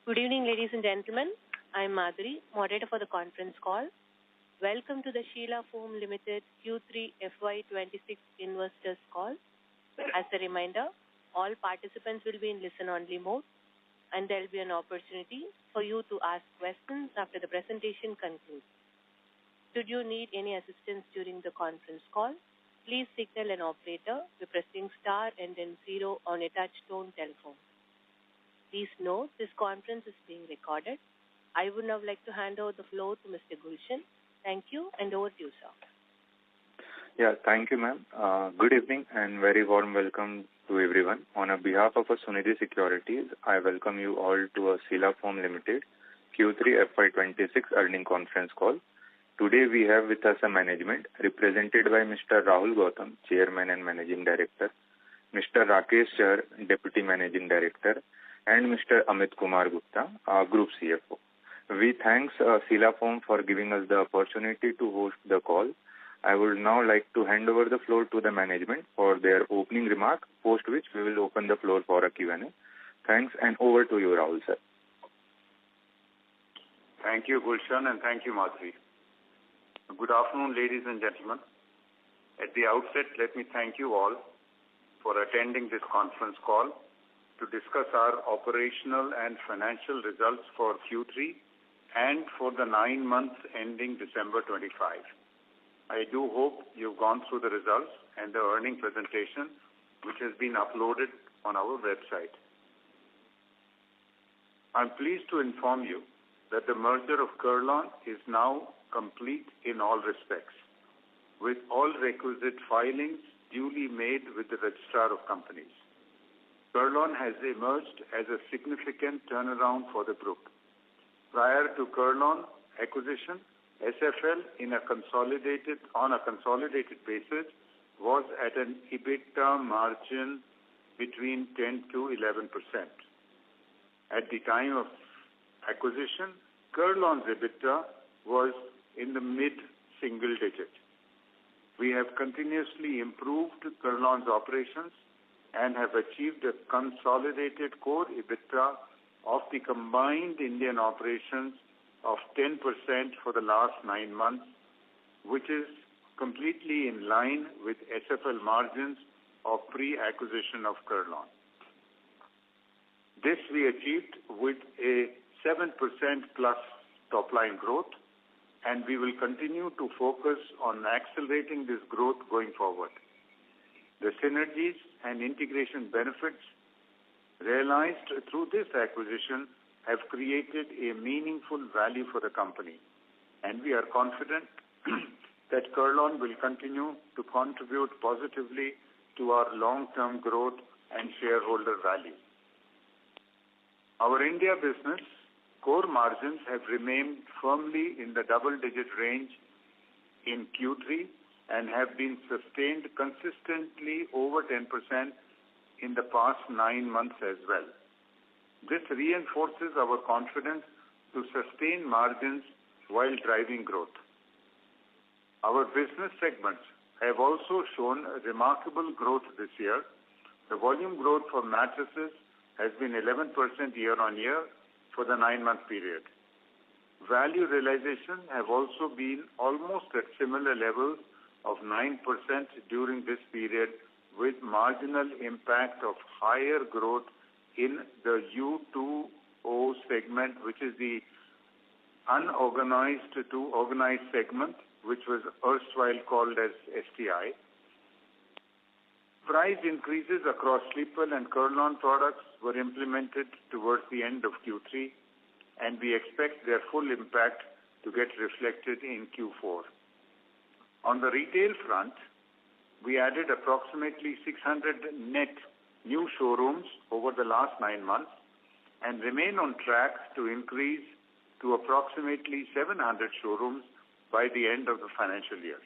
Good evening, ladies and gentlemen. I'm Madhuri, moderator for the conference call. Welcome to the Sheela Foam Limited Q3 FY26 investors call. As a reminder, all participants will be in listen-only mode, and there will be an opportunity for you to ask questions after the presentation concludes. Should you need any assistance during the conference call, please signal an operator by pressing star and then 0 on a touch-tone telephone. Please note this conference is being recorded. I would now like to hand over the floor to Mr. Gulshan. Thank you, and over to you, sir. Yeah, thank you, ma'am. Good evening and very warm welcome to everyone. On behalf of Sunidhi Securities, I welcome you all to a Sheela Foam Limited Q3 FY26 earnings conference call. Today we have with us a management represented by Mr. Rahul Gautam, Chairman and Managing Director, Mr. Rakesh Char, Deputy Managing Director, and Mr. Amit Kumar Gupta, Group CFO. We thank Sheela Foam for giving us the opportunity to host the call. I would now like to hand over the floor to the management for their opening remark, post which we will open the floor for a Q&A. Thanks, and over to you, Rahul, sir. Thank you, Gulshan, and thank you, Madhuri. Good afternoon, ladies and gentlemen. At the outset, let me thank you all for attending this conference call to discuss our operational and financial results for Q3 and for the 9 months ending December 25. I do hope you've gone through the results and the earning presentation, which has been uploaded on our website. I'm pleased to inform you that the merger of Kurlon is now complete in all respects, with all requisite filings duly made with the Registrar of Companies. Kurlon has emerged as a significant turnaround for the group. Prior to Kurlon acquisition, SFL on a consolidated basis was at an EBITDA margin between 10 to 11%. At the time of acquisition, Kurlon's EBITDA was in the mid-single digit. We have continuously improved Kurlon's operations and have achieved a consolidated core EBITDA of the combined Indian operations of 10% for the last 9 months, which is completely in line with SFL margins of pre-acquisition of Kurlon. This we achieved with a 7% plus top-line growth, and we will continue to focus on accelerating this growth going forward. The synergies and integration benefits realized through this acquisition have created a meaningful value for the company, and we are confident that Kurlon will continue to contribute positively to our long-term growth and shareholder value. Our India business core margins have remained firmly in the double-digit range in Q3 and have been sustained consistently over 10% in the past 9 months as well. This reinforces our confidence to sustain margins while driving growth. Our business segments have also shown remarkable growth this year. The volume growth for mattresses has been 11% year-on-year for the 9-month period. Value realization have also been almost at similar levels of 9% during this period, with marginal impact of higher growth in the U2O segment, which is the unorganized to organized segment, which was erstwhile called as STI. Price increases across Sleepwell and Kurlon products were implemented towards the end of Q3, and we expect their full impact to get reflected in Q4. On the retail front, we added approximately 600 net new showrooms over the last 9 months and remain on track to increase to approximately 700 showrooms by the end of the financial year.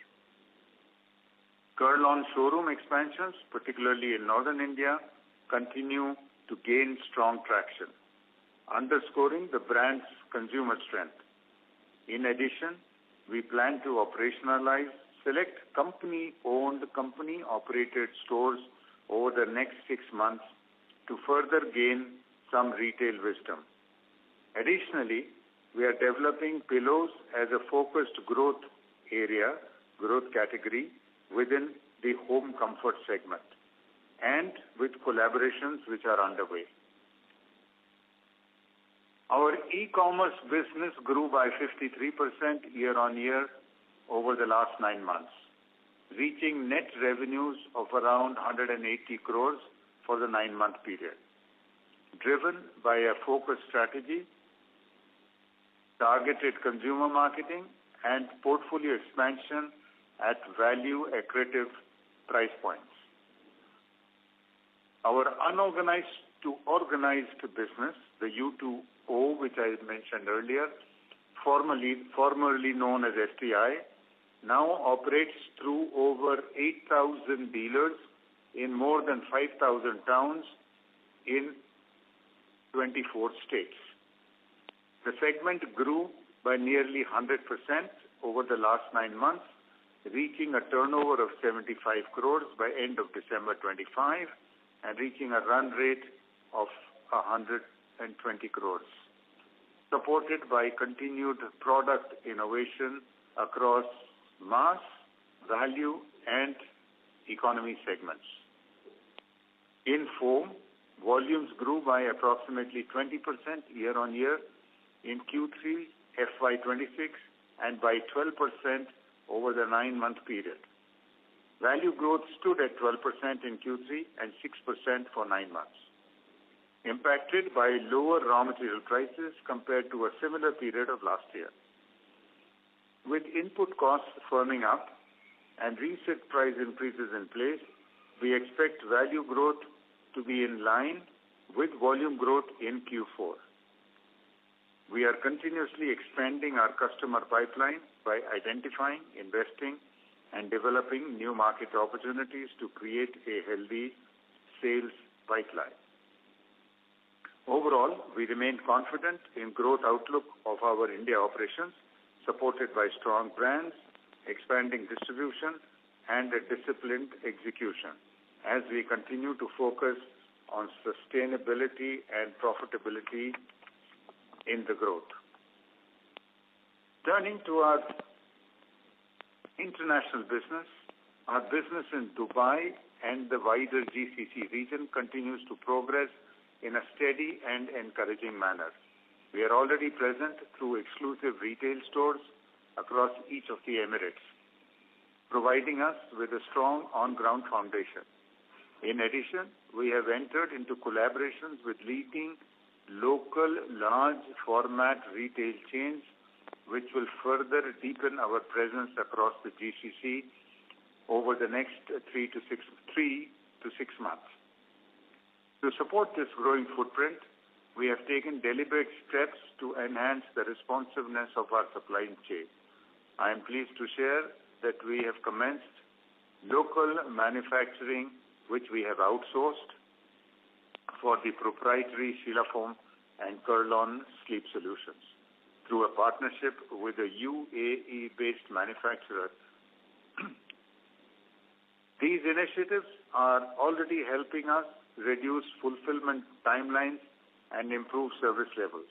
Kurlon showroom expansions, particularly in northern India, continue to gain strong traction, underscoring the brand's consumer strength. In addition, we plan to operationalize select company-owned, company-operated stores over the next 6 months to further gain some retail wisdom. Additionally, we are developing pillows as a focused growth category within the home comfort segment, and with collaborations which are underway. Our e-commerce business grew by 53% year-on-year over the last 9 months, reaching net revenues of around 180 crores for the 9-month period, driven by a focused strategy, targeted consumer marketing, and portfolio expansion at value-accretive price points. Our unorganized to organized business, the U2O, which I mentioned earlier, formerly known as STI, now operates through over 8,000 dealers in more than 5,000 towns in 24 states. The segment grew by nearly 100% over the last 9 months, reaching a turnover of 75 crores by end of December 25 and reaching a run rate of 120 crores, supported by continued product innovation across mass, value, and economy segments. In foam, volumes grew by approximately 20% year-on-year in Q3 FY26 and by 12% over the 9-month period. Value growth stood at 12% in Q3 and 6% for 9 months, impacted by lower raw material prices compared to a similar period of last year. With input costs firming up and recent price increases in place, we expect value growth to be in line with volume growth in Q4. We are continuously expanding our customer pipeline by identifying, investing, and developing new market opportunities to create a healthy sales pipeline. Overall, we remain confident in growth outlook of our India operations, supported by strong brands, expanding distribution, and a disciplined execution, as we continue to focus on sustainability and profitability in the growth. Turning to our international business, our business in Dubai and the wider GCC region continues to progress in a steady and encouraging manner. We are already present through exclusive retail stores across each of the Emirates, providing us with a strong on-ground foundation. In addition, we have entered into collaborations with leading local large format retail chains, which will further deepen our presence across the GCC over the next 3 to 6 months. To support this growing footprint, we have taken deliberate steps to enhance the responsiveness of our supply chain. I am pleased to share that we have commenced local manufacturing, which we have outsourced for the proprietary Sheela foam and Kurlon sleep solutions through a partnership with a UAE-based manufacturer. These initiatives are already helping us reduce fulfillment timelines and improve service levels.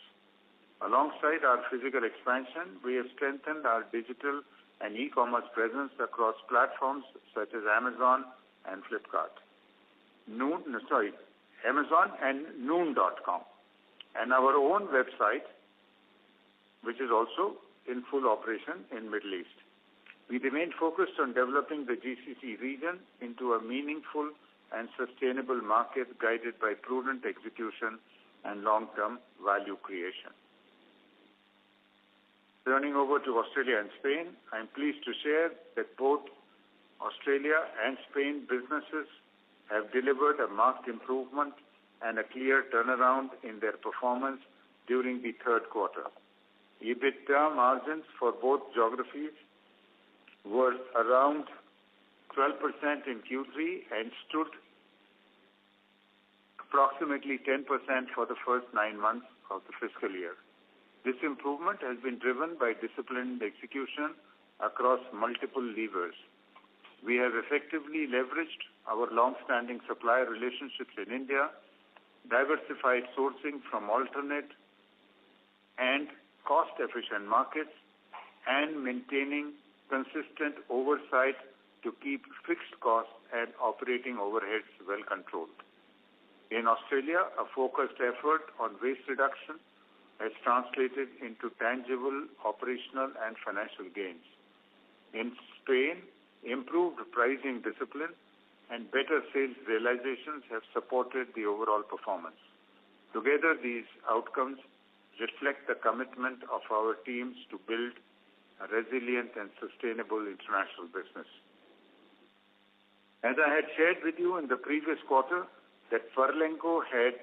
Alongside our physical expansion, we have strengthened our digital and e-commerce presence across platforms such as Amazon and Flipkart. Amazon and Noon.com, and our own website, which is also in full operation in Middle East. We remain focused on developing the GCC region into a meaningful and sustainable market guided by prudent execution and long-term value creation. Turning over to Australia and Spain, I am pleased to share that both Australia and Spain businesses have delivered a marked improvement and a clear turnaround in their performance during the third quarter. EBITDA margins for both geographies were around 12% in Q3 and stood approximately 10% for the first 9 months of the fiscal year. This improvement has been driven by disciplined execution across multiple levers. We have effectively leveraged our long-standing supplier relationships in India, diversified sourcing from alternate and cost-efficient markets, and maintaining consistent oversight to keep fixed costs and operating overheads well controlled. In Australia, a focused effort on waste reduction has translated into tangible operational and financial gains. In Spain, improved pricing discipline and better sales realizations have supported the overall performance. Together, these outcomes reflect the commitment of our teams to build a resilient and sustainable international business. As I had shared with you in the previous quarter, that Furlenco had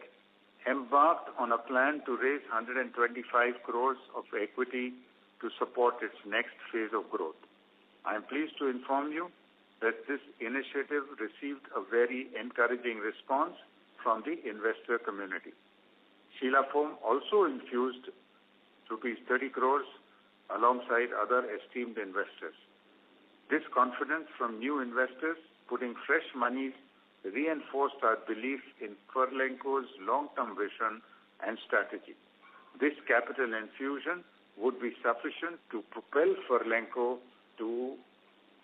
embarked on a plan to raise 125 crores of equity to support its next phase of growth. I am pleased to inform you that this initiative received a very encouraging response from the investor community. Sheela Foam also infused rupees 30 crores alongside other esteemed investors. This confidence from new investors putting fresh money reinforced our belief in Furlenco's long-term vision and strategy. This capital infusion would be sufficient to propel Furlenco to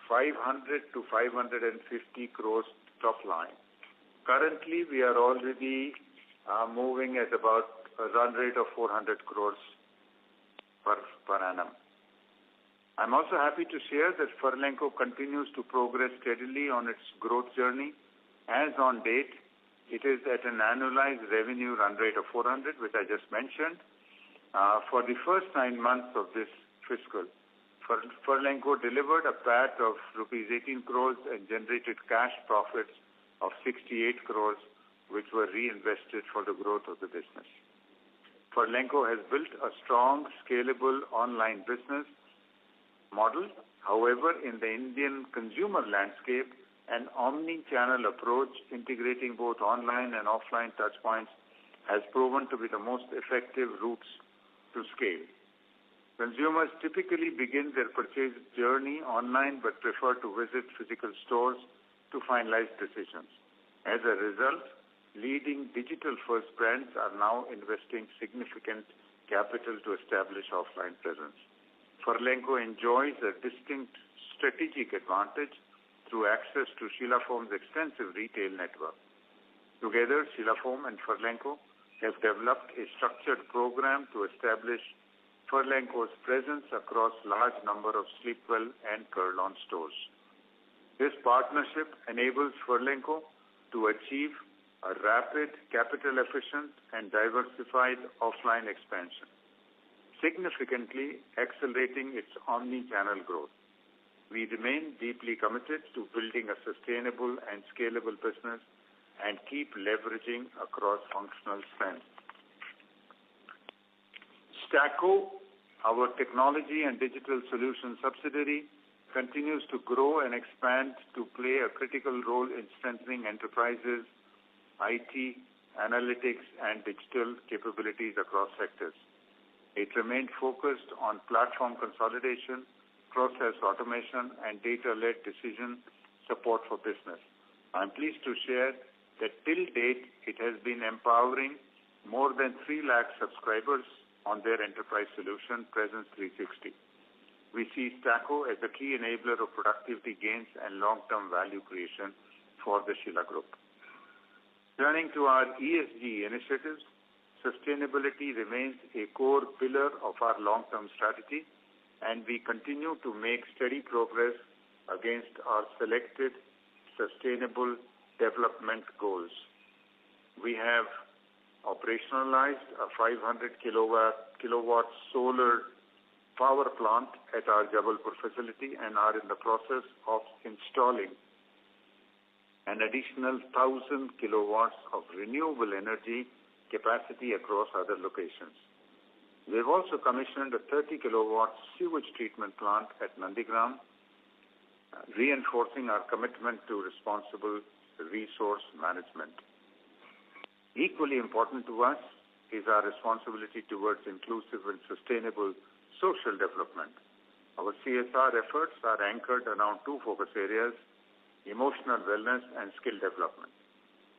500 to 550 crores top line. Currently, we are already moving at about a run rate of 400 crores per annum. I'm also happy to share that Furlenco continues to progress steadily on its growth journey. As on date, it is at an annualized revenue run rate of 400, which I just mentioned. For the first 9 months of this fiscal, Furlenco delivered a PAT of rupees 18 crores and generated cash profits of 68 crores, which were reinvested for the growth of the business. Furlenco has built a strong, scalable online business model. However, in the Indian consumer landscape, an omni-channel approach integrating both online and offline touchpoints has proven to be the most effective routes to scale. Consumers typically begin their purchase journey online but prefer to visit physical stores to finalize decisions. As a result, leading digital-first brands are now investing significant capital to establish offline presence. Furlenco enjoys a distinct strategic advantage through access to Sheela Foam's extensive retail network. Together, Sheela Foam and Furlenco have developed a structured program to establish Furlenco's presence across large number of Sleepwell and Kurlon stores. This partnership enables Furlenco to achieve a rapid, capital-efficient, and diversified offline expansion, significantly accelerating its omni-channel growth. We remain deeply committed to building a sustainable and scalable business and keep leveraging across functional strengths. Stacko, our technology and digital solution subsidiary, continues to grow and expand to play a critical role in strengthening enterprises, IT, analytics, and digital capabilities across sectors. It remained focused on platform consolidation, process automation, and data-led decision support for business. I'm pleased to share that till date, it has been empowering more than 3 lakh subscribers on their enterprise solution, Presence 360. We see Stacko as a key enabler of productivity gains and long-term value creation for the Sheela Group. Turning to our ESG initiatives, sustainability remains a core pillar of our long-term strategy, and we continue to make steady progress against our selected sustainable development goals. We have operationalized a 500 kilowatt solar power plant at our Jabalpur facility and are in the process of installing an additional 1,000 kilowatts of renewable energy capacity across other locations. We've also commissioned a 30 kilowatt sewage treatment plant at Nandigram, reinforcing our commitment to responsible resource management. Equally important to us is our responsibility towards inclusive and sustainable social development. Our CSR efforts are anchored around 2 focus areas: emotional wellness and skill development.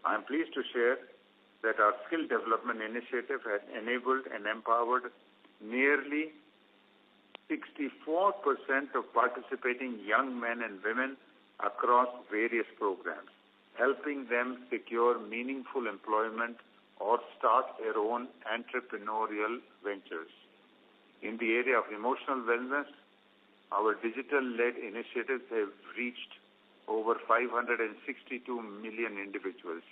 I am pleased to share that our skill development initiative has enabled and empowered nearly 64% of participating young men and women across various programs, helping them secure meaningful employment or start their own entrepreneurial ventures. In the area of emotional wellness, our digital-led initiatives have reached over 562 million individuals,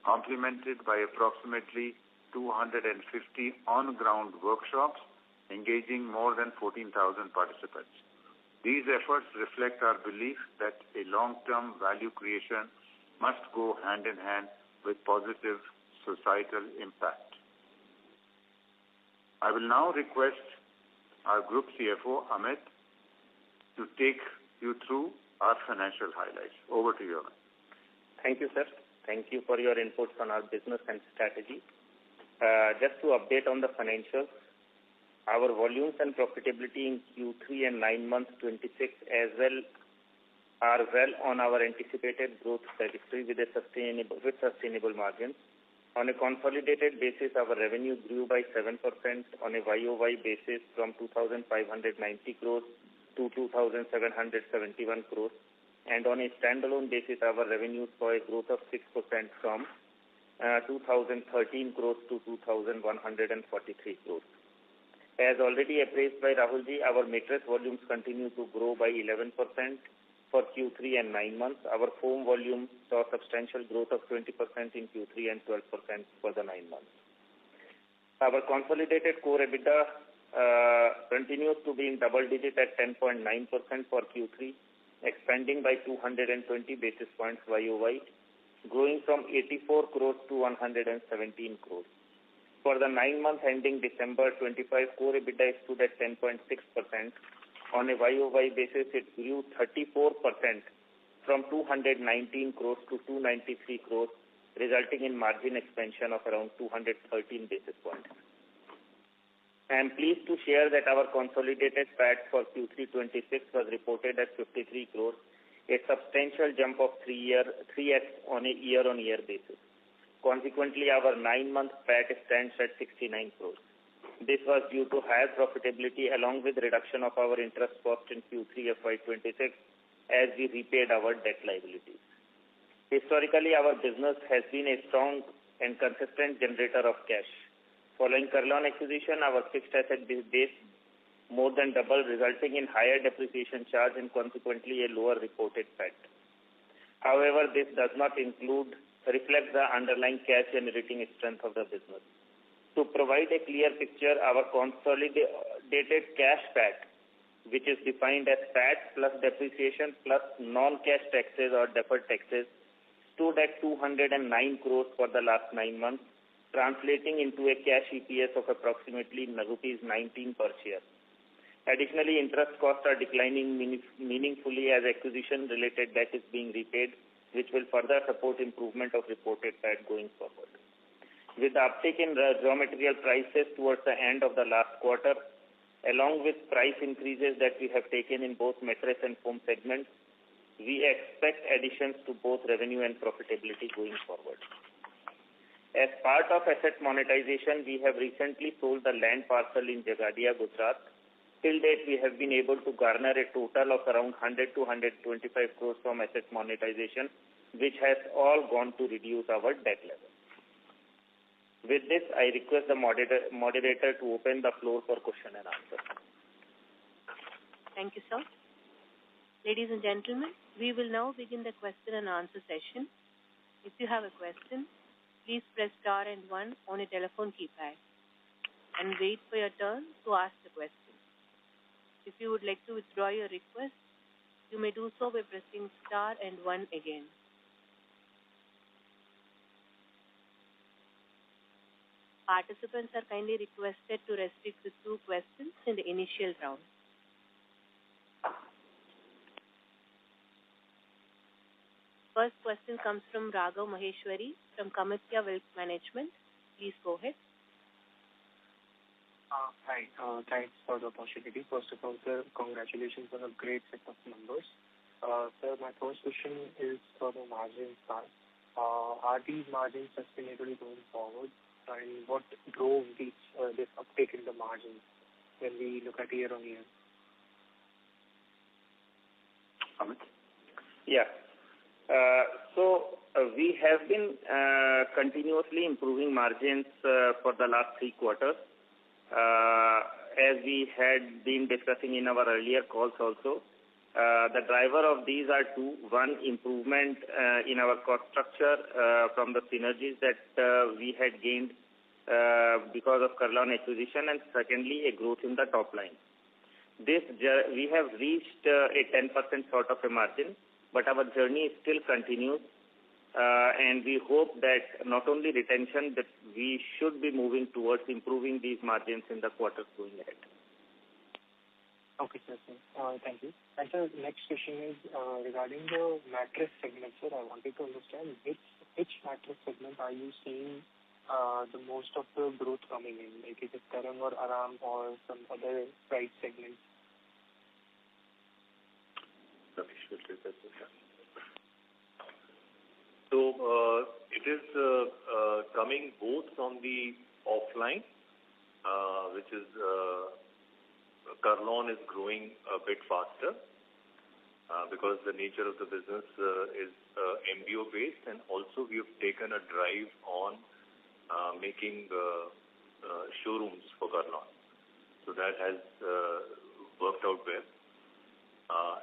complemented by approximately 250 on-ground workshops engaging more than 14,000 participants. These efforts reflect our belief that a long-term value creation must go hand in hand with positive societal impact. I will now request our Group CFO, Amit, to take you through our financial highlights. Over to you, Amit. Thank you, sir. Thank you for your inputs on our business and strategy. Just to update on the financials, our volumes and profitability in Q3 and 9 months 26 as well are well on our anticipated growth trajectory with sustainable margins. On a consolidated basis, our revenue grew by 7% on a YOY basis from 2,590 crores to 2,771 crores. And on a standalone basis, our revenue saw a growth of 6% from 2,013 crores to 2,143 crores. As already appraised by Rahulji, our mattress volumes continue to grow by 11% for Q3 and 9 months. Our foam volume saw substantial growth of 20% in Q3 and 12% for the 9 months. Our consolidated core EBITDA continues to be in double digit at 10.9% for Q3, expanding by 220 basis points YOY, growing from 84 crores to 117 crores. For the 9 months ending December 25, core EBITDA stood at 10.6%. On a YOY basis, it grew 34% from 219 crores to 293 crores, resulting in margin expansion of around 213 basis points. I am pleased to share that our consolidated PAT for Q3 26 was reported at 53 crores, a substantial jump of 3x on a year-on-year basis. Consequently, our 9-month PAT stands at 69 crores. This was due to higher profitability along with reduction of our interest cost in Q3 FY26 as we repaid our debt liabilities. Historically, our business has been a strong and consistent generator of cash. Following Kurlon acquisition, our fixed asset base more than doubled, resulting in higher depreciation charge and consequently a lower reported PAT. However, this does not reflect the underlying cash generating strength of the business. To provide a clear picture, our consolidated cash PAT, which is defined as PAT plus depreciation plus non-cash taxes or deferred taxes, stood at 209 crores for the last 9 months, translating into a cash EPS of approximately rupees 19 per share. Additionally, interest costs are declining meaningfully as acquisition-related debt is being repaid, which will further support improvement of reported PAT going forward. With the uptick in raw material prices towards the end of the last quarter, along with price increases that we have taken in both mattress and foam segments, we expect additions to both revenue and profitability going forward. As part of asset monetization, we have recently sold the land parcel in Jagadia, Gujarat. Till date, we have been able to garner a total of around 100 to 125 crores from asset monetization, which has all gone to reduce our debt level. With this, I request the moderator to open the floor for question and answer. Thank you, sir. Ladies and gentlemen, we will now begin the question and answer session. If you have a question, please press star and 1 on your telephone keypad and wait for your turn to ask the question. If you would like to withdraw your request, you may do so by pressing star and 1 again. Participants are kindly requested to restrict to 2 questions in the initial round. First question comes from Raghav Maheshwari from Kamatya Wealth Management. Please go ahead. Hi, thanks for the opportunity. First of all, sir, congratulations on a great set of numbers. Sir, my first question is for the margins part. Are these margins sustainable going forward? And what drove this uptake in the margin? margins when we look at year-on-year? Amit? Yeah. We have been continuously improving margins for the last 3 quarters. As we had been discussing in our earlier calls also, the driver of these are 2. One, improvement in our cost structure from the synergies that we had gained because of Kurlon acquisition, and secondly, a growth in the top line. We have reached a 10% sort of a margin, but our journey still continues, and we hope that not only retention, but we should be moving towards improving these margins in the quarters going ahead. Okay, sir. Thank you. And sir, next question is regarding the mattress segment, sir. I wanted to understand which mattress segment are you seeing the most of the growth coming in? Like, is it Karan or Aram or some other price segments? So it is coming both from the offline, which is Kurlon is growing a bit faster because the nature of the business is MBO based, and also we have taken a drive on making showrooms for Kurlon. So that has worked out well.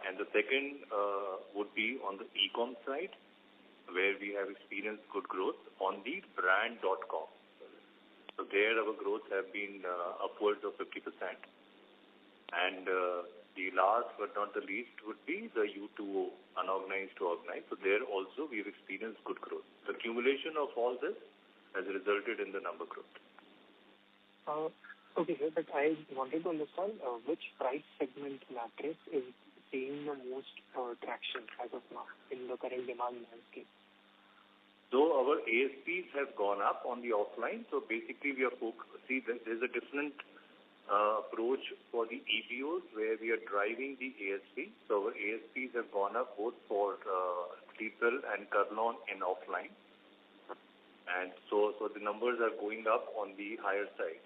And the second would be on the e-com side, where we have experienced good growth on the brand.com. So there our growth have been upwards of 50%. And the last but not the least would be the U2O, unorganized to organized. So there also we have experienced good growth. The accumulation of all this has resulted in the number growth. Okay, sir, but I wanted to understand which price segment mattress is seeing the most traction as of now in the current demand landscape? So our ASPs have gone up on the offline. So basically we are there's a different approach for the EBOs where we are driving the ASP. So our ASPs have gone up both for Sleepwell and Kurlon in offline. And so the numbers are going up on the higher side.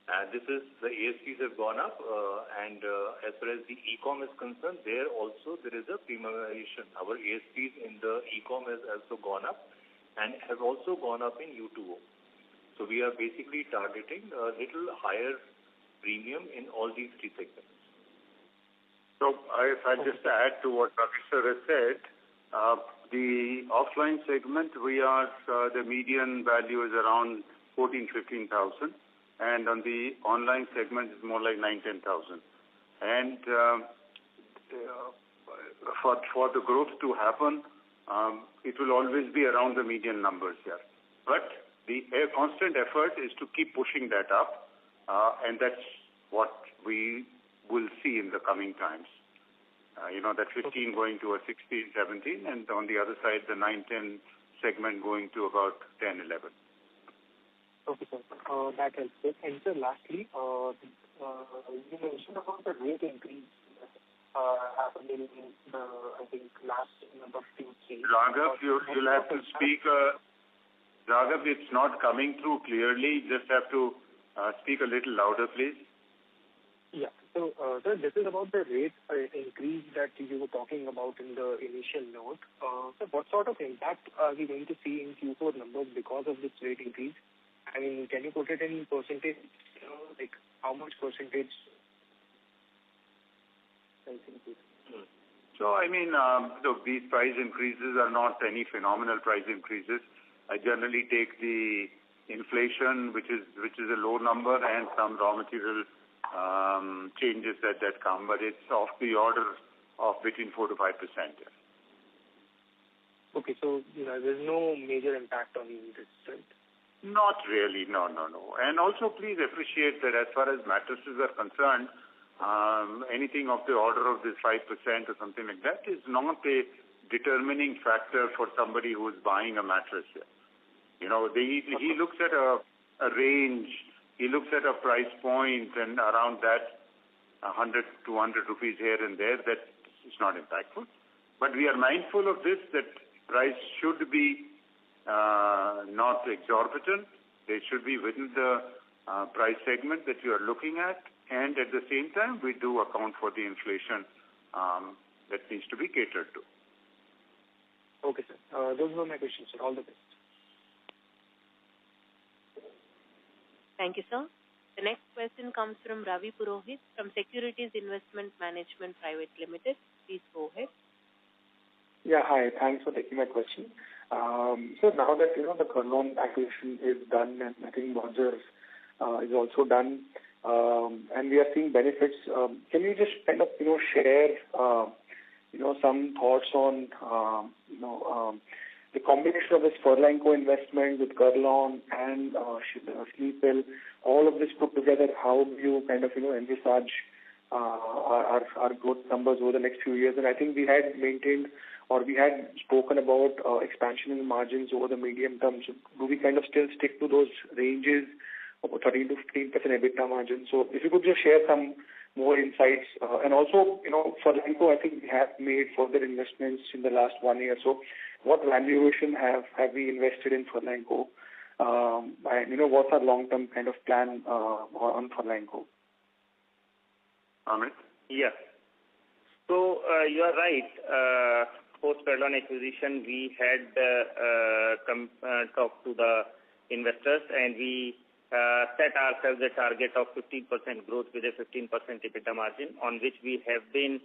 And the ASPs have gone up, and as far as the e-com is concerned, there is a premiumization. Our ASPs in the e-com has also gone up and have also gone up in U2O. So we are basically targeting a little higher premium in all these 3 segments. So if I just add to what Rakesh sir has said, the offline segment, the median value is around 14,000-15,000. And on the online segment, it's more like 9,000-10,000. And for the growth to happen, it will always be around the median numbers here. But the constant effort is to keep pushing that up, and that's what we will see in the coming times. That 15 going to a 16, 17, and on the other side, the 9-10 segment going to about 10, 11. Okay, sir. That helps. And sir, lastly, you mentioned about the rate increase happened in I think, last number of Q3. Raghav, you'll have to speak. Raghav, it's not coming through clearly. You just have to speak a little louder, please. Yeah. So, sir, this is about the rate increase that you were talking about in the initial note. So what sort of impact are we going to see in Q4 numbers because of this rate increase? I mean, can you put it in percentage, like how much percentage? So, I mean, look, these price increases are not any phenomenal price increases. I generally take the inflation, which is a low number, and some raw material changes that come, but it's of the order of between 4 to 5%. Okay, so there's no major impact on this, right? Not really, no. And also, please appreciate that as far as mattresses are concerned, anything of the order of this 5% or something like that is not a determining factor for somebody who is buying a mattress. He looks at a range, he looks at a price point, and around that 100, 200 rupees here and there, that is not impactful. But we are mindful of this, that price should be not exorbitant. They should be within the price segment that you are looking at, and at the same time, we do account for the inflation that needs to be catered to. Okay, sir. Those were my questions, sir. All the best. Thank you, sir. The next question comes from Ravi Purohit from Securities Investment Management Private Limited. Please go ahead. Yeah, hi. Thanks for taking my question. So now that, the Kurlon acquisition is done and I think merger is also done, and we are seeing benefits, can you just kind of, share, some thoughts on, the combination of this Furlenco investment with Kurlon and Sleepwell, all of this put together, how do you kind of, envisage our growth numbers over the next few years? And I think we had maintained or we had spoken about expansion in the margins over the medium term. So do we kind of still stick to those ranges of 13 to 15% EBITDA margin? So if you could just share some more insights. And also, for Furlenco, I think we have made further investments in the last 1 year. So what valuation have we invested in Furlenco? And, what's our long-term kind of plan on Furlenco? Amit? Yes. So you are right. Post Kurlon acquisition, we had talked to the investors, and we set ourselves a target of 15% growth with a 15% EBITDA margin, on which we have been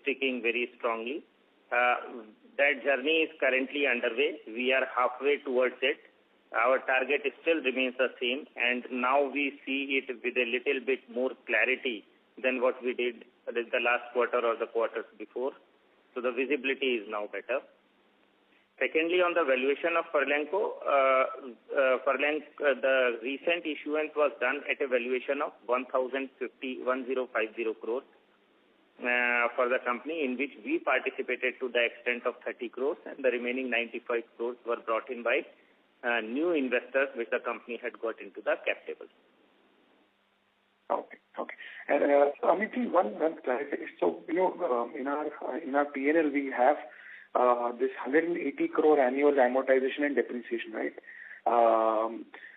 sticking very strongly. That journey is currently underway. We are halfway towards it. Our target still remains the same, and now we see it with a little bit more clarity than what we did the last quarter or the quarters before. So the visibility is now better. Secondly, on the valuation of Furlenco, the recent issuance was done at a valuation of 1050 crores for the company, in which we participated to the extent of 30 crores, and the remaining 95 crores were brought in by new investors which the company had got into the cap table. Okay. And Amit, one clarification. So, in our P&L we have this 180 crore annual amortization and depreciation, right?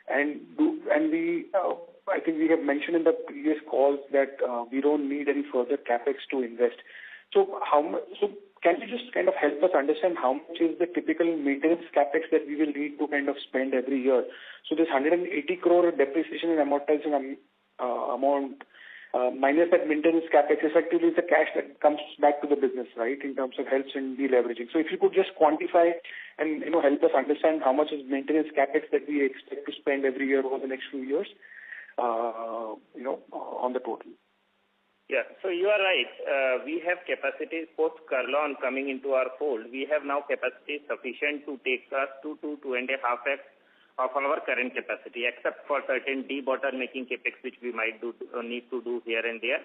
And we, I think we have mentioned in the previous calls that we don't need any further capex to invest. So can you just kind of help us understand how much is the typical maintenance capex that we will need to kind of spend every year? So this 180 crore depreciation and amortization amount minus that maintenance capex effectively is the cash that comes back to the business, right, in terms of helps in deleveraging. So if you could just quantify and help us understand how much is maintenance capex that we expect to spend every year over the next few years, on the total. Yeah, so you are right. We have capacity post Kurlon coming into our fold. We have now capacity sufficient to take us to 2.5x of our current capacity, except for certain debottlenecking capex which we might need to do here and there.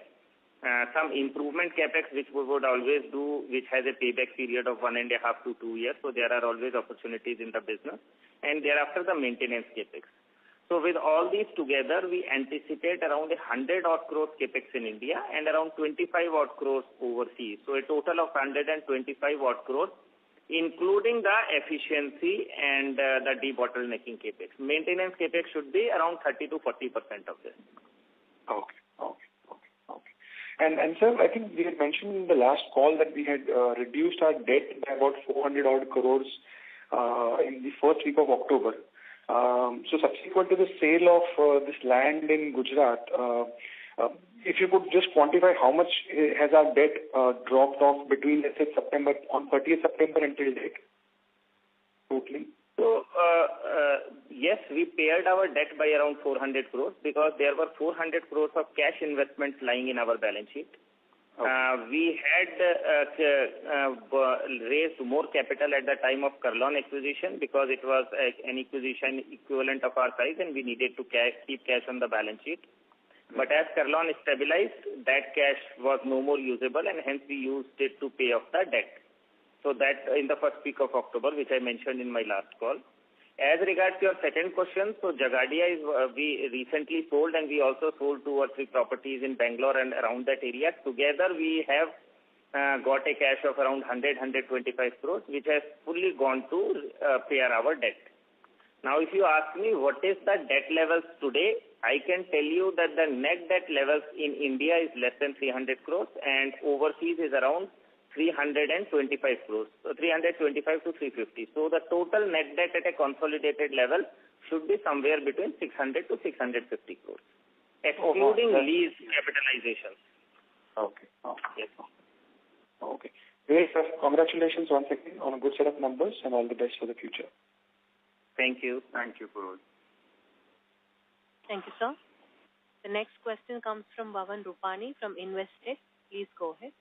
Some improvement capex which we would always do, which has a payback period of 1.5 to 2 years. So there are always opportunities in the business, and thereafter the maintenance capex. So with all these together, we anticipate around 100 odd crores capex in India and around 25 odd crores overseas. So a total of 125 odd crores, including the efficiency and the debottlenecking capex. Maintenance capex should be around 30 to 40% of this. Okay. And sir, I think we had mentioned in the last call that we had reduced our debt by about 400 odd crores in the first week of October. So subsequent to the sale of this land in Gujarat, if you could just quantify how much has our debt dropped off between, let's say, on 30th September until date, totally? So, yes, we pared our debt by around 400 crores because there were 400 crores of cash investments lying in our balance sheet. Okay. We had raised more capital at the time of Kurlon acquisition because it was an acquisition equivalent of our size, and we needed to keep cash on the balance sheet. But as Kurlon stabilized, that cash was no more usable, and hence we used it to pay off the debt. So that in the first week of October, which I mentioned in my last call. As regards to your second question, so Jagadia is we recently sold, and we also sold 2 or 3 properties in Bangalore and around that area. Together, we have got a cash of around 125 crores, which has fully gone to pay our debt. Now, if you ask me what is the debt levels today, I can tell you that the net debt levels in India is less than 300 crores and overseas is around 325 crores, so 325 to 350. So the total net debt at a consolidated level should be somewhere between 600 to 650 crores, excluding lease capitalization. Okay. Yes. Okay. Great, sir. Congratulations once again on a good set of numbers and all the best for the future. Thank you. Thank you, Purohit. Thank you, sir. The next question comes from Bhavan Rupani from Investec. Please go ahead.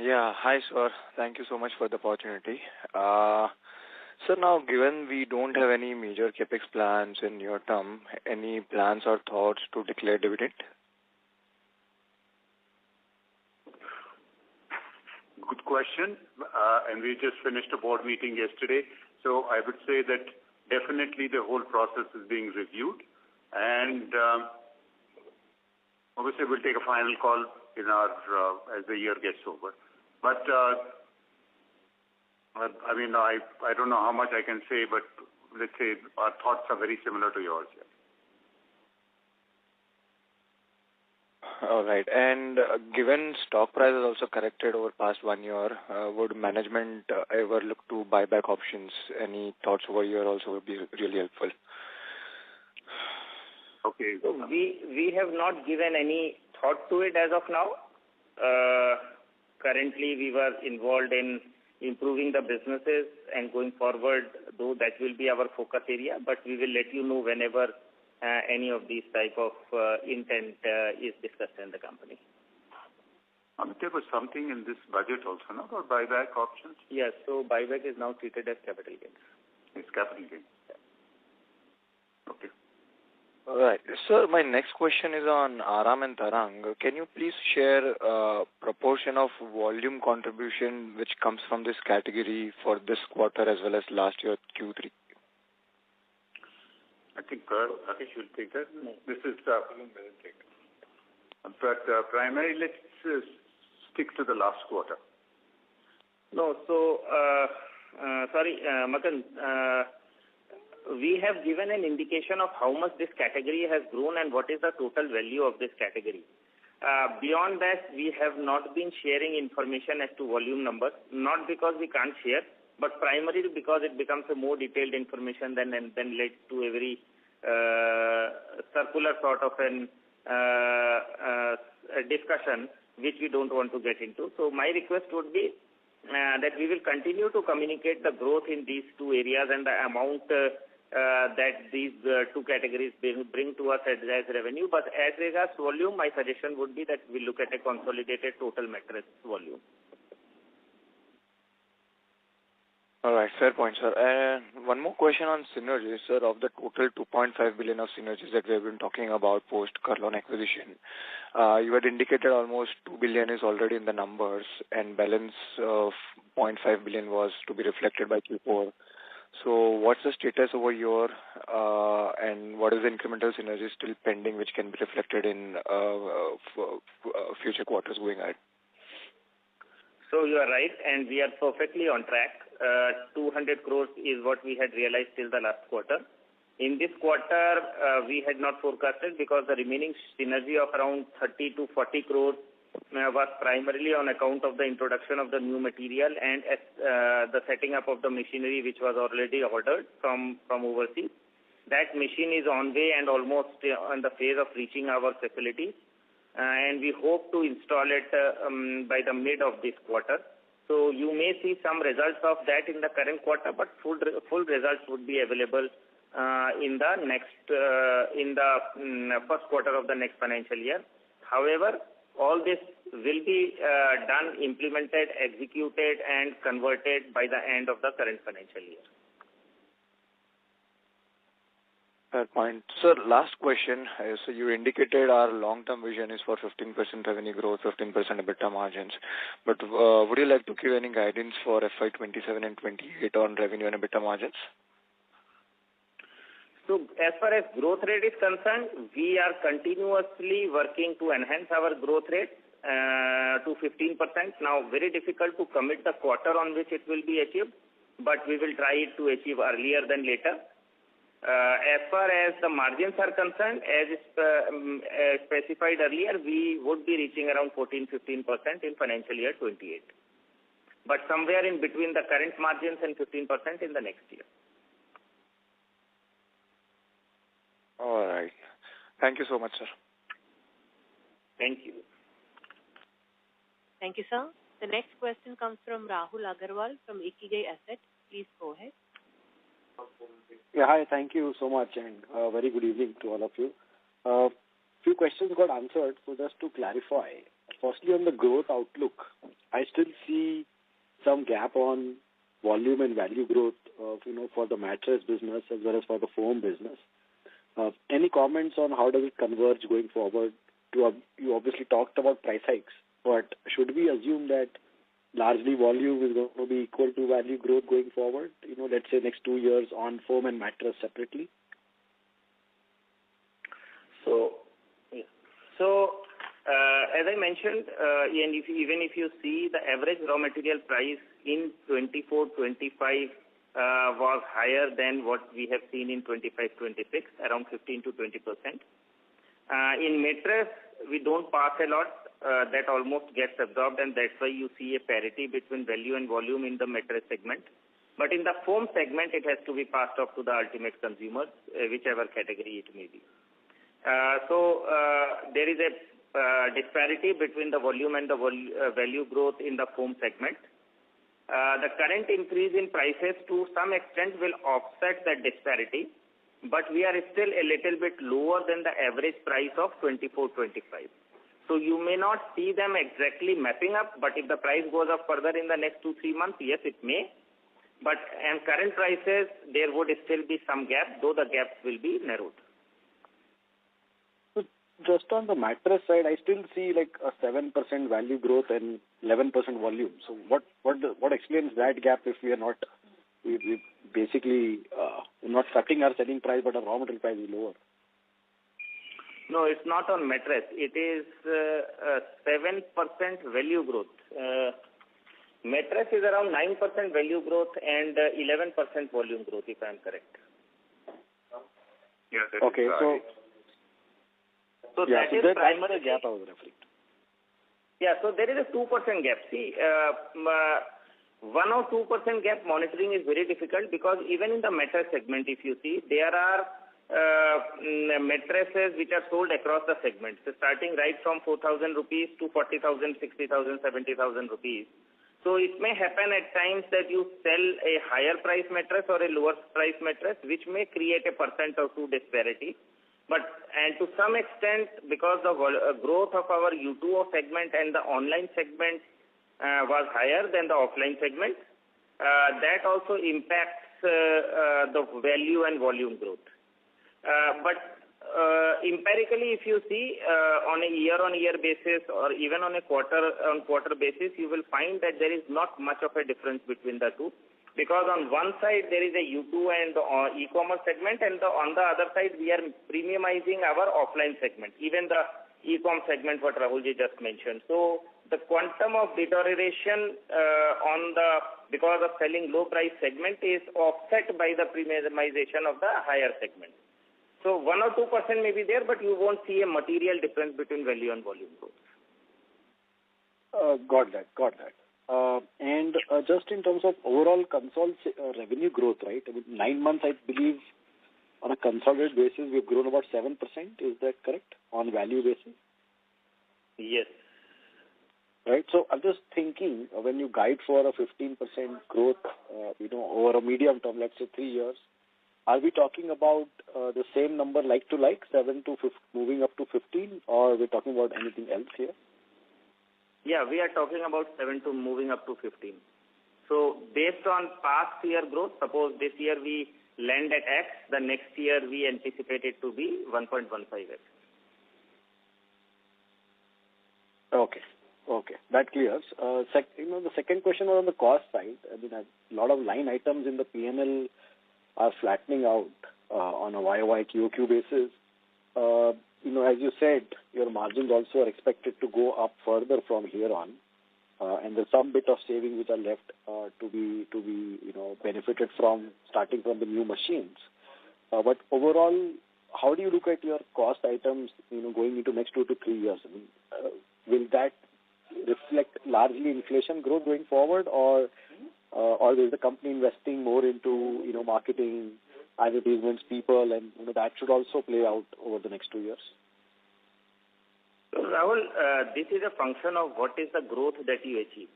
Yeah, hi, sir. Thank you so much for the opportunity. Sir, now given we don't have any major capex plans in near term, any plans or thoughts to declare dividend? Good question. And we just finished a board meeting yesterday. So I would say that definitely the whole process is being reviewed. And obviously we'll take a final call in our as the year gets over. But I mean, I don't know how much I can say, but let's say our thoughts are very similar to yours. Yeah. All right. And given stock price has also corrected over past 1 year, would management ever look to buyback options? Any thoughts over here also would be really helpful. Okay. So we have not given any thought to it as of now. Currently, we were involved in improving the businesses and going forward, though that will be our focus area, but we will let you know whenever any of these type of intent is discussed in the company. There was something in this budget also, no, about buyback options? Yes, so buyback is now treated as capital gains. It's capital gains. Okay. All right. Sir, my next question is on Aram and Tarang. Can you please share proportion of volume contribution which comes from this category for this quarter as well as last year Q3? I think Rakesh will take that. This is but primarily let's stick to the last quarter. No, so sorry, Makan. We have given an indication of how much this category has grown and what is the total value of this category. Beyond that, we have not been sharing information as to volume numbers, not because we can't share, but primarily because it becomes a more detailed information than led to a very circular sort of an discussion, which we don't want to get into. So my request would be that we will continue to communicate the growth in these two areas and the amount that these two categories bring to us as revenue. But as regards volume, my suggestion would be that we look at a consolidated total mattress volume. All right, fair point, sir. And one more question on synergies, sir. Of the total 2.5 billion of synergies that we have been talking about post Kurlon acquisition, you had indicated almost 2 billion is already in the numbers, and balance of 0.5 billion was to be reflected by Q4. So what's the status over here, and what is the incremental synergy still pending, which can be reflected in future quarters going ahead? So you are right, and we are perfectly on track. 200 crores is what we had realized till the last quarter. In this quarter, we had not forecasted because the remaining synergy of around 30 to 40 crores was primarily on account of the introduction of the new material and the setting up of the machinery which was already ordered from overseas. That machine is on way and almost on the phase of reaching our facilities. And we hope to install it by the mid of this quarter. So you may see some results of that in the current quarter, but full results would be available in the first quarter of the next financial year. However, all this will be done, implemented, executed, and converted by the end of the current financial year. Fair point. Sir, last question. So you indicated our long-term vision is for 15% revenue growth, 15% EBITDA margins. But would you like to give any guidance for FY27 and 28 on revenue and EBITDA margins? So as far as growth rate is concerned, we are continuously working to enhance our growth rate to 15%. Now, very difficult to commit the quarter on which it will be achieved, but we will try to achieve earlier than later. As far as the margins are concerned, as specified earlier, we would be reaching around 14-15% in financial year 28. But somewhere in between the current margins and 15% in the next year. All right. Thank you so much, sir. Thank you. Thank you, sir. The next question comes from Rahul Agarwal from Ikigai Asset. Please go ahead. Yeah, hi. Thank you so much, and very good evening to all of you. Few questions got answered, so just to clarify. Firstly, on the growth outlook, I still see some gap on volume and value growth, for the mattress business as well as for the foam business. Any comments on how does it converge going forward? You obviously talked about price hikes, but should we assume that largely volume is going to be equal to value growth going forward? Let's say next 2 years on foam and mattress separately. As I mentioned, even if you see the average raw material price in 24-25 was higher than what we have seen in 25-26, around 15 to 20%. In mattress, we don't pass a lot. That almost gets absorbed, and that's why you see a parity between value and volume in the mattress segment. But in the foam segment, it has to be passed off to the ultimate consumers, whichever category it may be. There is a disparity between the volume and the value growth in the foam segment. The current increase in prices to some extent will offset that disparity, but we are still a little bit lower than the average price of 24-25. So you may not see them exactly mapping up, but if the price goes up further in the next 2-3 months, yes, it may. But at current prices, there would still be some gap, though the gaps will be narrowed. Just on the mattress side, I still see like a 7% value growth and 11% volume. So what explains that gap if we are not, we basically not cutting our selling price, but our raw material price is lower? No, it's not on mattress. It is 7% value growth. Mattress is around 9% value growth and 11% volume growth, if I am correct. Yeah, that okay, is right. So yeah, that so is that's primary the gap I was referring to. Yeah, so there is a 2% gap. See, 1 or 2% gap monitoring is very difficult because even in the mattress segment, if you see, there are mattresses which are sold across the segment, so starting right from 4,000 rupees to 40,000, 60,000, 70,000 rupees. So it may happen at times that you sell a higher price mattress or a lower price mattress, which may create a % or 2 disparity. And to some extent, because the growth of our U2O segment and the online segment was higher than the offline segment, that also impacts the value and volume growth. But empirically, if you see on a year-on-year basis or even on a quarter-on-quarter basis, you will find that there is not much of a difference between the two. Because on one side, there is a U2 and the e-commerce segment, and on the other side, we are premiumizing our offline segment, even the e-com segment, what Rahulji just mentioned. So the quantum of deterioration because of selling low price segment is offset by the premiumization of the higher segment. So 1 or 2% may be there, but you won't see a material difference between value and volume growth. Got that. And just in terms of overall revenue growth, right? I mean, 9 months, I believe, on a consolidated basis, we've grown about 7%. Is that correct? On value basis? Yes. Right. So I'm just thinking, when you guide for a 15% growth, over a medium term, let's say 3 years, are we talking about the same number like to like, 7 to 15, moving up to 15, or are we talking about anything else here? Yeah, we are talking about 7 to moving up to 15. So based on past year growth, suppose this year we land at X, the next year we anticipate it to be 1.15X. Okay, that clears. The second question was on the cost side. I mean, a lot of line items in the P&L are flattening out on a YOY QOQ basis. As you said, your margins also are expected to go up further from here on, and there's some bit of savings which are left to be benefited from starting from the new machines. But overall, how do you look at your cost items, going into next 2 to 3 years? I mean, will that reflect largely inflation growth going forward, or is the company investing more into, marketing, advertisements, people, and that should also play out over the next 2 years? So, Rahul, this is a function of what is the growth that you achieve.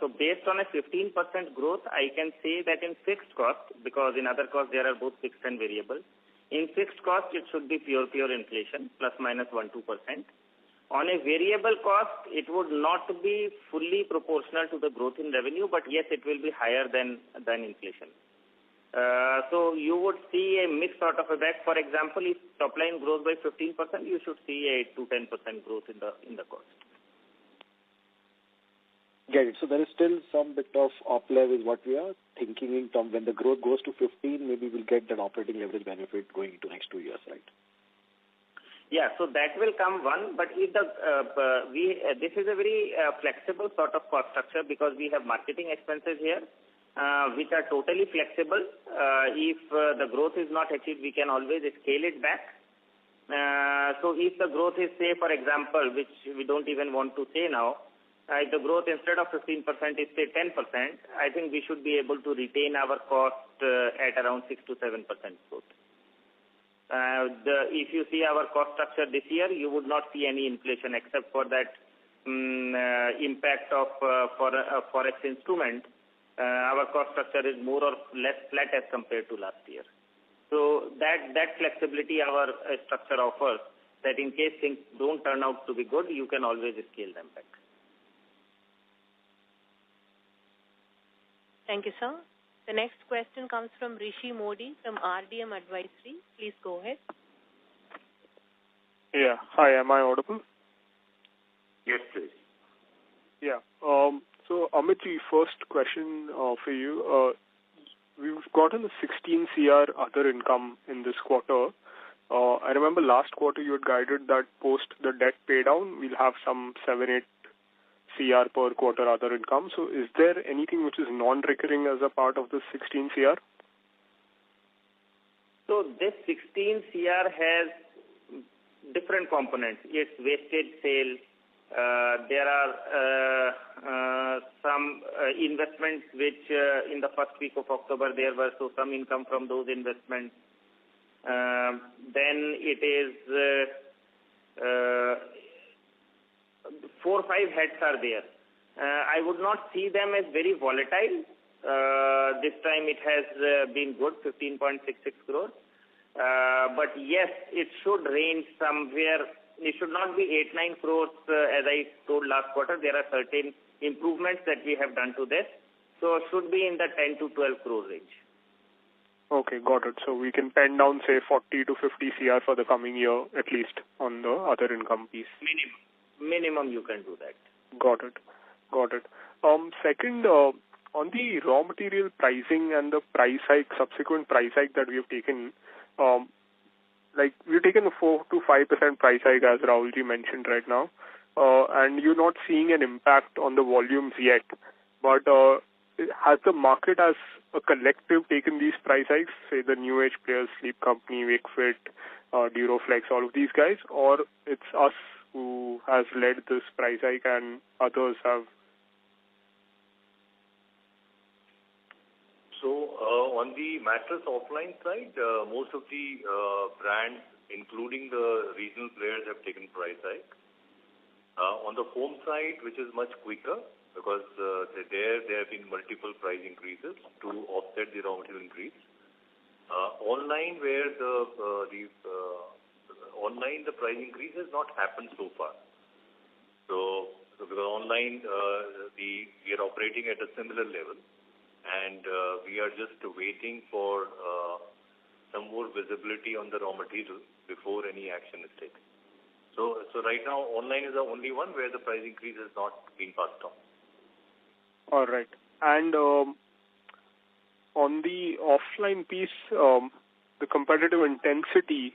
So based on a 15% growth, I can say that in fixed cost, because in other costs there are both fixed and variable. In fixed cost, it should be pure inflation, plus minus 1-2%. On a variable cost, it would not be fully proportional to the growth in revenue, but yes, it will be higher than inflation. So you would see a mix sort of effect. For example, if top line grows by 15%, you should see a 8 to 10% growth in the cost. Get it. So there is still some bit of uplift is what we are thinking in terms when the growth goes to 15, maybe we'll get that operating leverage benefit going into next 2 years, right? Yeah, so that will come one, but if this is a very flexible sort of cost structure because we have marketing expenses here, which are totally flexible. If the growth is not achieved, we can always scale it back. So if the growth is, say, for example, which we don't even want to say now, if the growth instead of 15% is, say, 10%, I think we should be able to retain our cost at around 6 to 7% growth. If you see our cost structure this year, you would not see any inflation except for that impact of forex instrument. Our cost structure is more or less flat as compared to last year. So that flexibility our structure offers, that in case things don't turn out to be good, you can always scale them back. Thank you, sir. The next question comes from Rishi Modi from RDM Advisory. Please go ahead. Yeah. Hi, am I audible? Yes, please. Yeah. So, Amitji, first question for you. We've gotten a 16 CR other income in this quarter. I remember last quarter you had guided that post the debt pay down, we'll have some 7-8 CR per quarter other income. So is there anything which is non-recurring as a part of this 16 CR? So this 16 CR has different components. It's wastage sale. There are some investments which in the first week of October there were, so some income from those investments. Then it is 4 or 5 heads are there. I would not see them as very volatile. This time it has been good, 15.66 crores. But yes, it should range somewhere. It should not be 8-9 crores as I told last quarter. There are certain improvements that we have done to this. So it should be in the 10 to 12 crore range. Okay, got it. So we can pen down, say, 40 to 50 CR for the coming year, at least, on the other income piece. Minimum you can do that. Got it. Second, on the raw material pricing and the subsequent price hike that we have taken, we've taken a 4 to 5% price hike, as Rahulji mentioned right now, and you're not seeing an impact on the volumes yet. But has the market as a collective taken these price hikes, say the new age players, Sleep Company, Wakefit, Duroflex, all of these guys, or it's us who has led this price hike and others have? So on the mattress offline side, most of the brands, including the regional players, have taken price hike. On the foam side, which is much quicker, because there have been multiple price increases to offset the raw material increase. Online, where online the price increase has not happened so far. So because online we are operating at a similar level, and we are just waiting for some more visibility on the raw material before any action is taken. So right now online is the only one where the price increase has not been passed on. All right. And on the offline piece, the competitive intensity,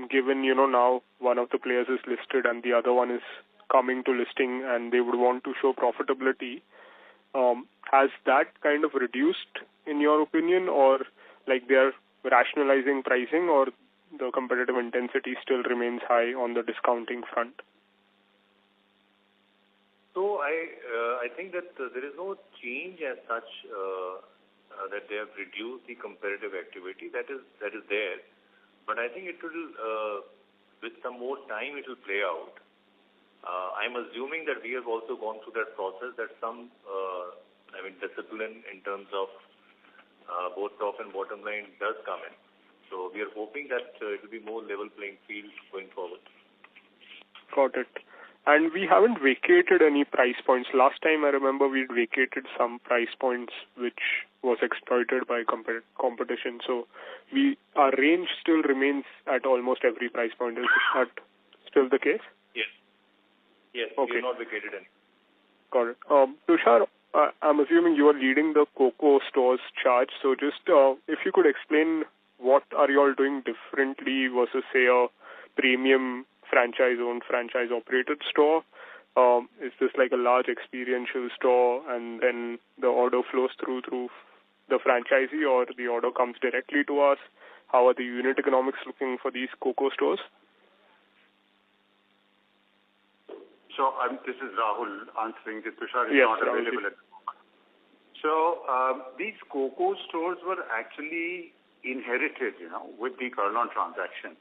given, now one of the players is listed and the other one is coming to listing and they would want to show profitability, has that kind of reduced in your opinion, or like they're rationalizing pricing, or the competitive intensity still remains high on the discounting front? So I think that there is no change as such that they have reduced the competitive activity. That is there, but I think it will with some more time it will play out. I'm assuming that we have also gone through that process, that some discipline in terms of both top and bottom line does come in. So we are hoping that it will be more level playing field going forward. Got it. And we haven't vacated any price points. Last time I remember we'd vacated some price points which was exploited by competition. So our range still remains at almost every price point. Is that still the case? Yes, okay. We have not vacated any. Got it. Tushar, I'm assuming you are leading the COCO stores charge. So just if you could explain what are you all doing differently versus, say, a premium franchise-owned, franchise-operated store? Is this like a large experiential store and then the order flows through the franchisee, or the order comes directly to us? How are the unit economics looking for these COCO stores? So this is Rahul answering. The Tushar is yes, not Rahul. available at the moment. So these COCO stores were actually inherited, with the Kurlon transaction.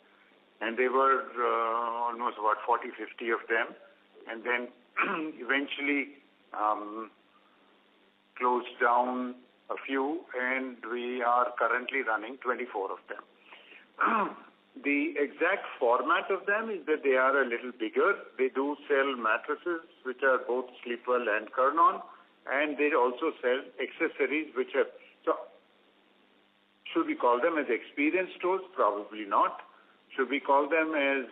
And they were almost about 40, 50 of them. And then eventually closed down a few, and we are currently running 24 of them. The exact format of them is that they are a little bigger. They do sell mattresses, which are both Sleepwell and Kurlon, and they also sell accessories, which are... So, should we call them as experience stores? Probably not. Should we call them as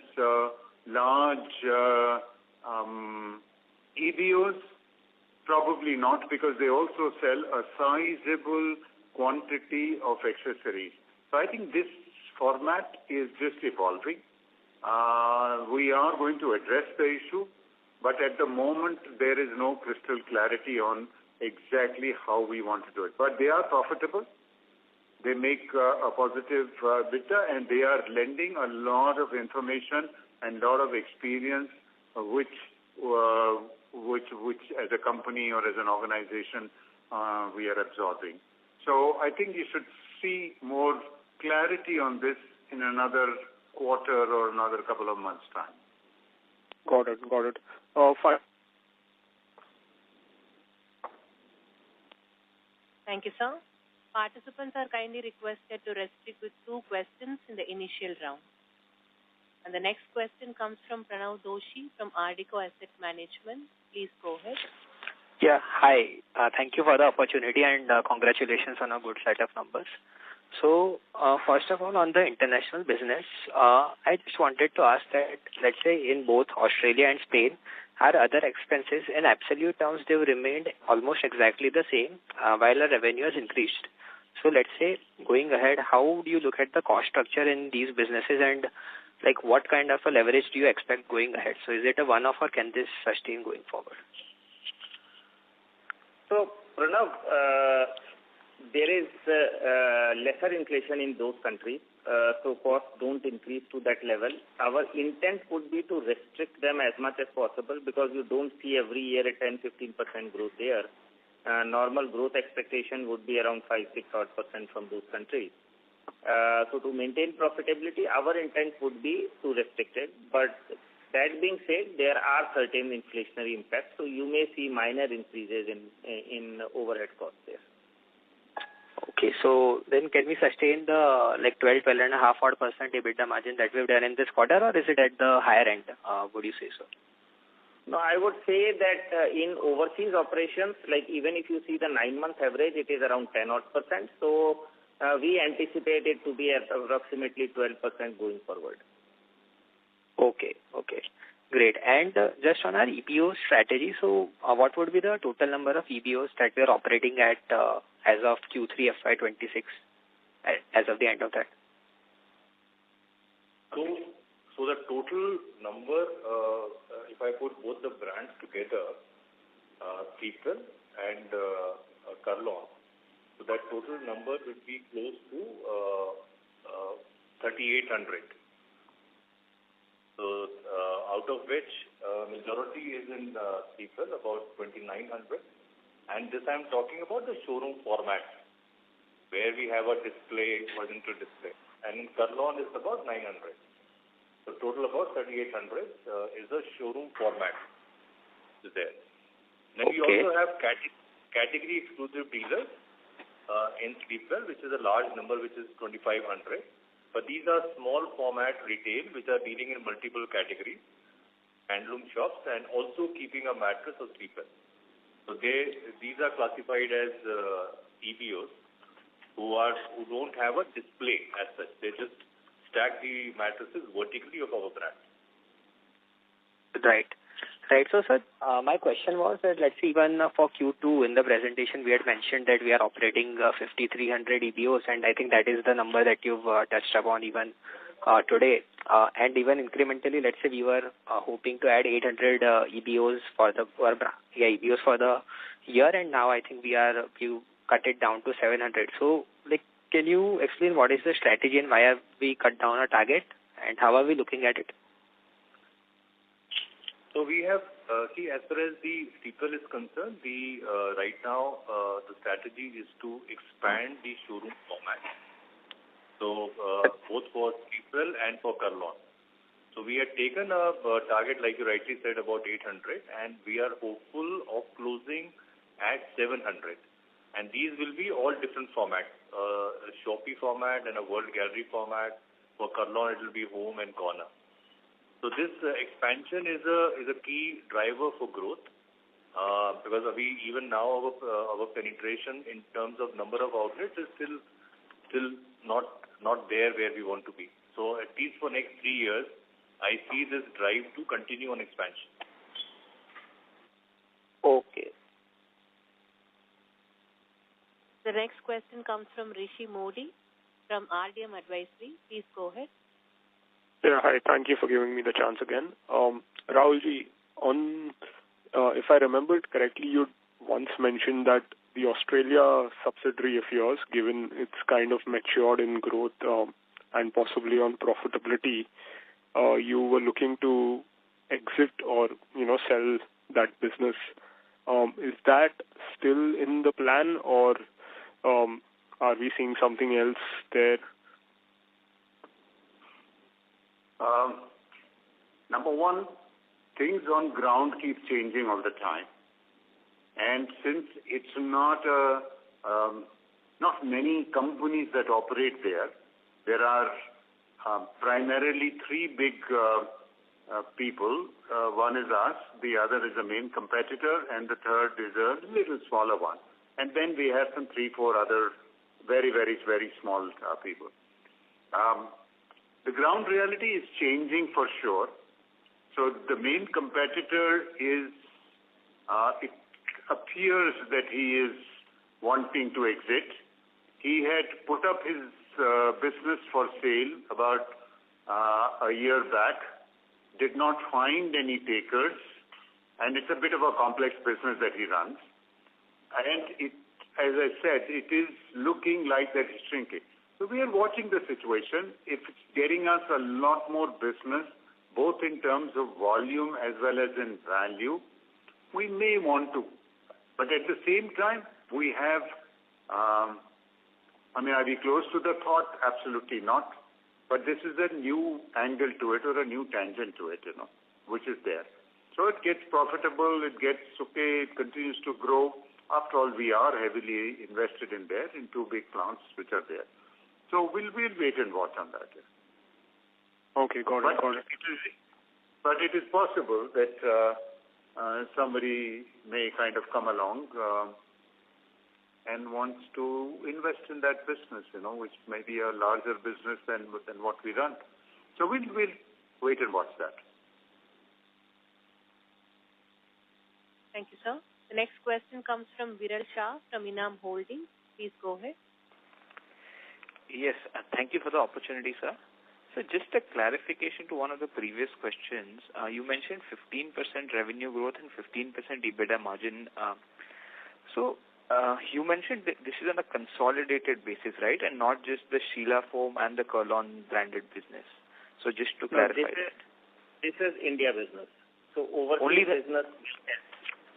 large EBOs? Probably not, because they also sell a sizable quantity of accessories. So I think this format is just evolving. We are going to address the issue, but at the moment there is no crystal clarity on exactly how we want to do it. But they are profitable. They make a positive EBITDA, and they are lending a lot of information and a lot of experience, which as a company or as an organization we are absorbing. So I think you should see more clarity on this in another quarter or another couple of months' time. Got it. Fine. Thank you, sir. Participants are kindly requested to restrict with 2 questions in the initial round. And the next question comes from Pranav Doshi from Ardico Asset Management. Please go ahead. Yeah, hi. Thank you for the opportunity, and congratulations on a good set of numbers. So, first of all, on the international business, I just wanted to ask that, let's say, in both Australia and Spain, our other expenses in absolute terms, they've remained almost exactly the same, while our revenue has increased. So, let's say, going ahead, how do you look at the cost structure in these businesses, and like what kind of a leverage do you expect going ahead? So, is it a one-off, or can this sustain going forward? So, Pranav, there is lesser inflation in those countries, so costs don't increase to that level. Our intent would be to restrict them as much as possible, because you don't see every year a 10-15% growth there. Normal growth expectation would be around 5-6% from those countries. So to maintain profitability, our intent would be to restrict it. But that being said, there are certain inflationary impacts, so you may see minor increases in overhead costs there. Okay, so then can we sustain the 12.5% EBITDA margin that we've done in this quarter, or is it at the higher end? Would you say so? No, I would say that in overseas operations, even if you see the 9-month average, it is around 10-odd%. So we anticipate it to be at approximately 12% going forward. Okay, great. And just on our EBO strategy, so what would be the total number of EBOs that we are operating at as of Q3 FY26, as of the end of that? So the total number, if I put both the brands together, Sleepwell and Kurlon, so that total number would be close to 3,800. So out of which majority is in people, about 2,900. And this I'm talking about the showroom format, where we have a display, horizontal display. And in Kurlon it's about 900. So total about 3,800 is the showroom format is there. Then we also have category exclusive dealers in Sleepwell, which is a large number, which is 2,500. But these are small format retail, which are dealing in multiple categories, handloom shops, and also keeping a mattress or Sleepwell. So these are classified as EBOs who don't have a display as such. They just stack the mattresses vertically of our brand. Right. So, sir, my question was that, let's see, even for Q2 in the presentation, we had mentioned that we are operating 5,300 EBOs, and I think that is the number that you've touched upon even today. And even incrementally, let's say we were hoping to add 800 EBOs for the year, and now I think you cut it down to 700. So, can you explain what is the strategy and why have we cut down our target, and how are we looking at it? So we have, as far as the Sleepwell is concerned, right now the strategy is to expand the showroom format. So both for Sleepwell and for Kurlon. So we had taken a target, like you rightly said, about 800, and we are hopeful of closing at 700. And these will be all different formats, a Shopee format and a World Gallery format. For Kurlon, it will be home and corner. So this expansion is a key driver for growth because even now our penetration in terms of number of outlets is still not there where we want to be. So at least for next 3 years, I see this drive to continue on expansion. Okay. The next question comes from Rishi Modi from RDM Advisory. Please go ahead. Yeah, hi. Thank you for giving me the chance again. Rahulji, if I remembered correctly, you once mentioned that the Australia subsidiary of yours, given it's kind of matured in growth and possibly on profitability, you were looking to exit or sell that business. Is that still in the plan, or are we seeing something else there? Number one, things on ground keep changing all the time. And since it's not many companies that operate there are primarily three big people. One is us, the other is a main competitor, and the third is a little smaller one. And then we have some 3-4 other very, very, very small people. The ground reality is changing for sure. So the main competitor is, it appears that he is wanting to exit. He had put up his business for sale about a year back, did not find any takers, and it's a bit of a complex business that he runs. And as I said, it is looking like that he's shrinking. So we are watching the situation. If it's getting us a lot more business, both in terms of volume as well as in value, we may want to. But at the same time, we have, are we close to the thought? Absolutely not. But this is a new angle to it, or a new tangent to it, which is there. So it gets profitable, it gets okay, it continues to grow. After all, we are heavily invested in there, in 2 big plants which are there. So we'll wait and watch on that. Okay, got it. But it is possible that somebody may kind of come along and wants to invest in that business, which may be a larger business than what we run. So we'll wait and watch that. Thank you, sir. The next question comes from Viral Shah from Inam Holdings. Please go ahead. Yes, thank you for the opportunity, sir. So just a clarification to one of the previous questions. You mentioned 15% revenue growth and 15% EBITDA margin. So You mentioned that this is on a consolidated basis, right? And not just the Sheela foam and the Kurlon branded business. So just to clarify. This is India business. So overseas only business,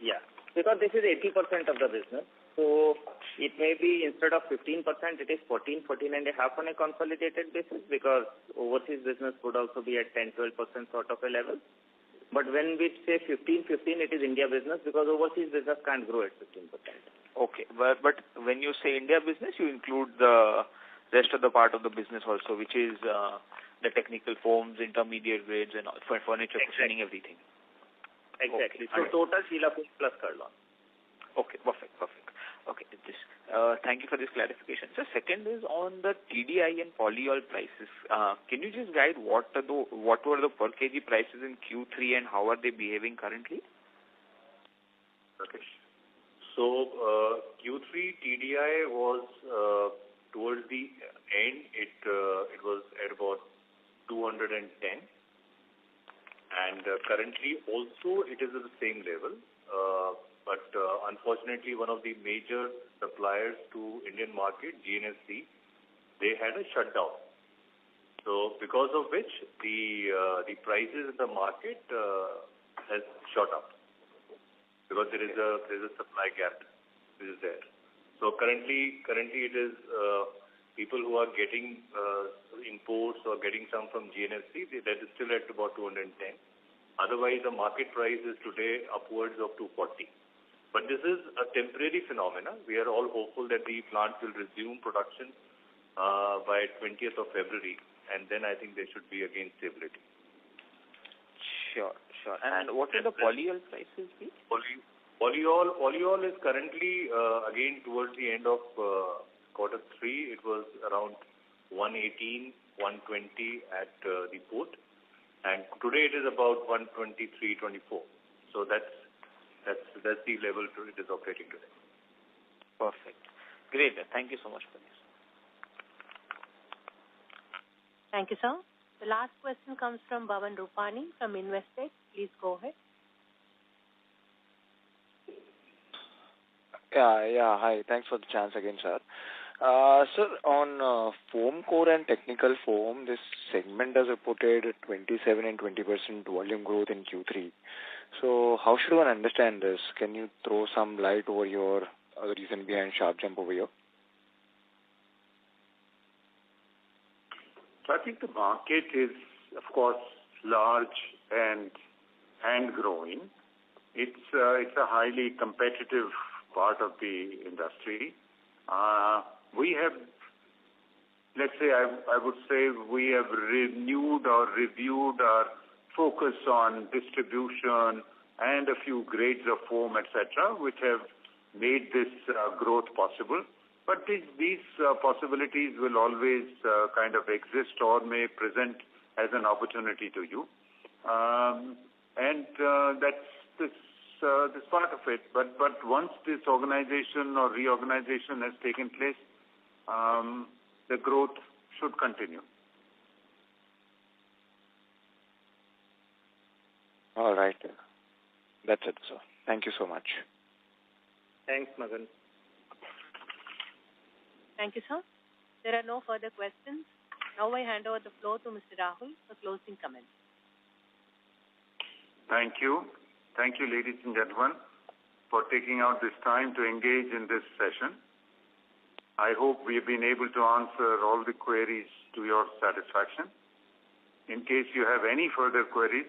yeah. Because this is 80% of the business. So it may be instead of 15%, it is 14.5 on a consolidated basis because overseas business could also be at 10-12% sort of a level. But when we say 15, it is India business because overseas business can't grow at 15%. Okay. But when you say India business, you include the rest of the part of the business also, which is the technical foams, intermediate grades, and for furniture cushioning, everything. Exactly. Okay. So total Sheela foam plus Kurlon. Okay, perfect. Okay, thank you for this clarification. So second is on the TDI and polyol prices. Can you just guide what were the per kg prices in Q3 and how are they behaving currently? Okay. So Q3 TDI was towards the end. It was at about 210, and currently also it is at the same level. But unfortunately, one of the major suppliers to Indian market, GNFC, they had a shutdown. So because of which the prices in the market has shot up because there is a supply gap which is there. So currently it is people who are getting imports or getting some from GNFC, that is still at about 210. Otherwise, the market price is today upwards of 240. But this is a temporary phenomena. We are all hopeful that the plant will resume production by 20th of February, and then I think there should be again stability. Sure. And what will the polyol prices be? Polyol is currently, again, towards the end of quarter 3, it was around 118, 120 at the port, and today it is about 123, 24. So that's the level it is operating today. Perfect. Great. Thank you so much for this. Thank you, sir. The last question comes from Bhavan Rupani from Investec. Please go ahead. Yeah. Hi. Thanks for the chance again, sir. Sir, on foam core and technical foam, this segment has reported 27 and 20% volume growth in Q3. So how should one understand this? Can you throw some light over your reason behind sharp jump over here? So I think the market is, of course, large and growing. It's a highly competitive part of the industry. We have, let's say, I would say we have renewed or reviewed our focus on distribution and a few grades of foam, etc., which have made this growth possible. But these possibilities will always kind of exist or may present as an opportunity to you. And that's this part of it. But once this organization or reorganization has taken place, the growth should continue. All right. That's it, sir. Thank you so much. Thanks, Magan. Thank you, sir. There are no further questions. Now I hand over the floor to Mr. Rahul for closing comments. Thank you. Thank you, ladies and gentlemen, for taking out this time to engage in this session. I hope we have been able to answer all the queries to your satisfaction. In case you have any further queries,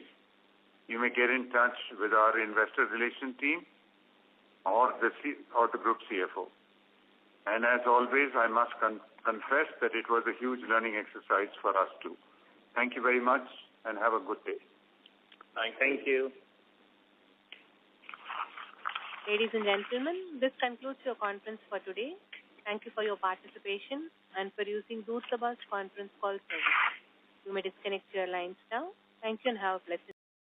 you may get in touch with our investor relation team or the group CFO. And as always, I must confess that it was a huge learning exercise for us too. Thank you very much and have a good day. Thank you. Ladies and gentlemen, this concludes your conference for today. Thank you for your participation and for using Doostabus conference call service. You may disconnect your lines now. Thank you and have a pleasant day.